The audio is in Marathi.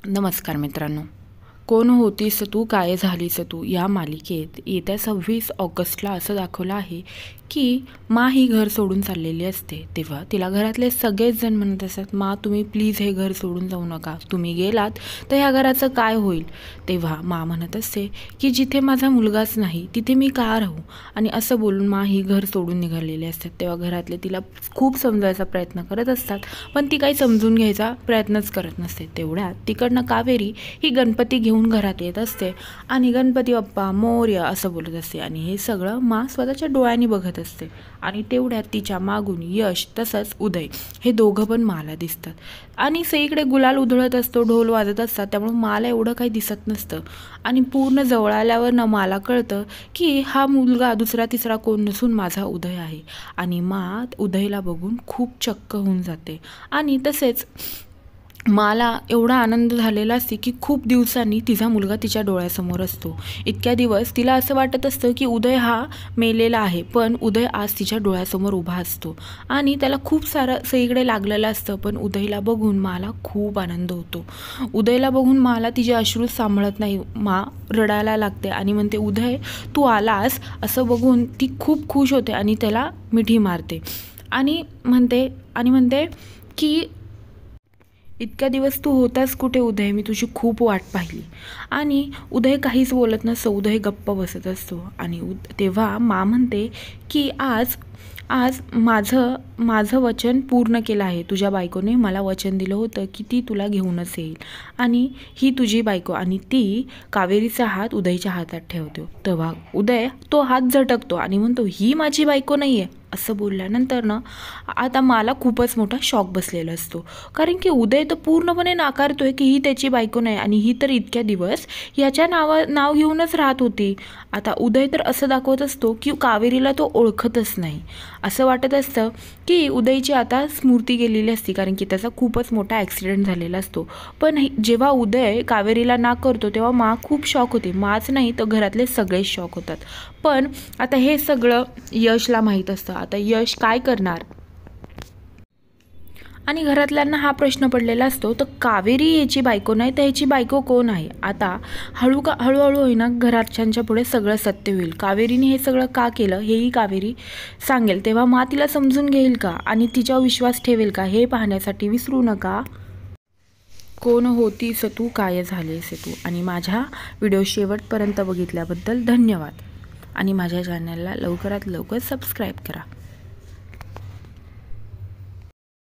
नमस्कार मित्रांनो, कोण होतीस तू काय झालीस तू या मालिकेत येत्या 26 ऑगस्टला असं दाखवलं आहे की मा ही घर सोडून चाललेली असते। तेव्हा तिला घरातले सगळेच जण म्हणत असतात, मा तुम्ही प्लीज हे घर सोडून जाऊ नका, तुम्ही गेलात तर ह्या घराचं काय होईल। तेव्हा मा म्हणत असते की जिथे माझा मुलगाच नाही तिथे मी का राहू, आणि असं बोलून मा ही घर सोडून निघालेली असतात। तेव्हा घरातले तिला खूप समजायचा प्रयत्न करत असतात, पण ती काही समजून घ्यायचा प्रयत्नच करत नसते। तेवढ्यात तिकडनं कावेरी ही गणपती घेऊन घरात येत असते आणि गणपती बाप्पा मोरया असं बोलत असते, आणि हे सगळं मा स्वतःच्या डोळ्यांनी बघत असते। आणि तेवढ्यात तिच्या मागून यश तसंच उदय हे दोघं पण माला दिसतात, आणि सगळीकडे गुलाल उधळत असतो, ढोल वाजत असतात, त्यामुळे माला एवढं काही दिसत नसतं। आणि पूर्ण जवळ आल्यावर मला कळतं की हा मुलगा दुसरा तिसरा कोण नसून माझा उदय आहे, आणि मा उदयला बघून खूप चक्क होऊन जाते। आणि तसेच मला एवढा आनंद झालेला असते की खूप दिवसांनी तिचा मुलगा तिच्या डोळ्यासमोर असतो। इतक्या दिवस तिला असं वाटत असतं की उदय हा मेलेला आहे, पण उदय आज तिच्या डोळ्यासमोर उभा असतो आणि त्याला खूप सारं सगळीकडे लागलेलं असतं, पण उदयला बघून मला खूप आनंद होतो। उदयला बघून मला तिचे अश्रू सांभाळत नाही, मा रडायला लागते आणि म्हणते, उदय तू आलास असं बघून ती खूप खुश होते आणि त्याला मिठी मारते आणि म्हणते की इतक्या दिवस तू होतास कुठे उदय, मी तुझी खूप वाट पाहिली। आणि उदय काहीच बोलत नसतो, उदय गप्प बसत असतो। आणि तेव्हा मा म्हणते की आज माझं वचन पूर्ण केलं आहे, तुझ्या बायकोने मला वचन दिलं होतं की ती तुला घेऊनच येईल, आणि ही तुझी बायको। आणि ती कावेरीचा हात उदयच्या हातात ठेवतो। तेव्हा उदय तो हात झटकतो आणि म्हणतो, ही माझी बायको नाही आहे असं बोलल्यानंतर आता मला खूपच मोठा शॉक बसलेला असतो, कारण की उदय तर पूर्णपणे नाकारतोय की ही त्याची बायको नाही, आणि ही तर इतक्या दिवस याच्या नाव घेऊनच राहत होती। आता उदय तर असं दाखवत असतो की कावेरीला तो ओळखतच नाही। असं वाटत असतं की उदयची आता स्मृती गेलेली असते, कारण की त्याचा खूपच मोठा ॲक्सिडेंट झालेला असतो। पण जेव्हा उदय कावेरीला ना करतो तेव्हा मा खूप शॉक होते, माच नाही तर घरातले सगळेच शॉक होतात। पण आता हे सगळं यशला माहीत असतं, आता यश काय करणार, आणि घरातल्यांना हा प्रश्न पडलेला असतो, तर कावेरी याची बायको नाही तर याची बायको कोण आहे। आता हळूहळू होईना घराच्यांच्या पुढे सगळं सत्य होईल, कावेरीने हे सगळं का केलं हेही कावेरी सांगेल। तेव्हा मा तिला समजून घेईल का आणि तिच्यावर विश्वास ठेवेल का, हे पाहण्यासाठी विसरू नका कोण होतीस तू काय झालेस तू। आणि माझ्या व्हिडिओ शेवटपर्यंत बघितल्याबद्दल धन्यवाद, आणि माझ्या चॅनलला लवकरात लवकर सबस्क्राईब करा।